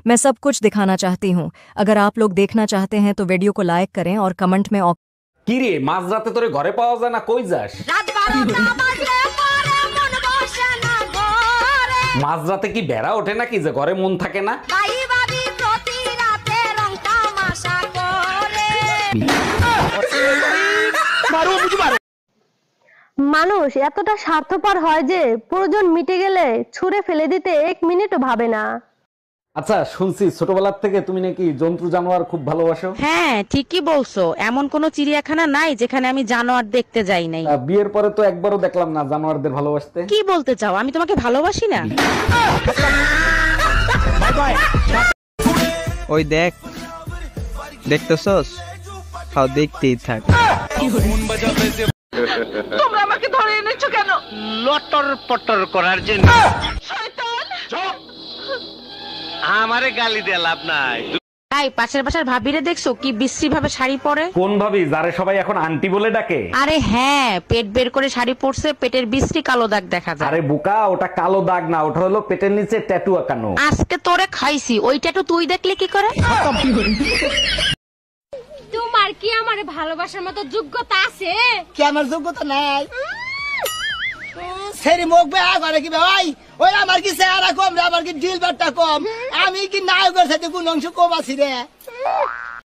मैं सब कुछ दिखाना चाहती हूँ। अगर आप लोग देखना चाहते हैं तो वीडियो को लाइक करें और कमेंट में কি রে মাঝরাতে তোরে ঘরে পাওয়া যায় না, কই যাস? মাঝরাতে কি বেড়া ওঠে নাকি যে ঘরে মন থাকে না? মানুষ এতটা স্বার্থপর হয় যে প্রয়োজন মিটে গেলে ছুঁড়ে ফেলে দিতে 1 মিনিটও ভাবে না। আচ্ছা শুনছি ছোটবেলার থেকে তুমি নাকি জন্তু জানোয়ার খুব ভালোবাসো। হ্যাঁ ঠিকই বলছো, এমন কোন চিড়িয়াখানা নাই যেখানে আমি জানোয়ার দেখতে যাই নাই। বিয়ের পরে তো একবারও দেখলাম না জানোয়ারদের ভালোবাসতে। কি বলতে চাও, আমি তোমাকে ভালোবাসি না? ওই দেখ, দেখতেছস? খাও, দেখতেই থাক। তোমরা আমাকে ধরে এনেছো কেন? লটর পটর করার জন্য। আমারে গালি দিয়ে লাভ নাই। তাই পাশের বাসার ভাবিরে দেখছো কি বিশ্রী ভাবে শাড়ি পরে? কোন ভাবি যারে সবাই এখন আন্টি বলে ডাকে? আরে হ্যাঁ, পেট বের করে শাড়ি পরছে, পেটের বিশ্রী কালো দাগ দেখা যায়। আরে বোকা, ওটা কালো দাগ না, ওটা হলো পেটের নিচে ট্যাটু আঁকানো। আজকে তোরে খাইছি, ওইটা তো তুই দেখলে কি করে? তোমার কি আমারে ভালোবাসার মতো যোগ্যতা আছে? কি আমার যোগ্যতা নাই? সেরি মুখ বেয়া করে কি ভাই? ওই আমার কি চেহারা কম রে, আমার কি দিল বাট্টা কম? আমি কি নায়কের সাথে কোন অংশ কম আছি রে?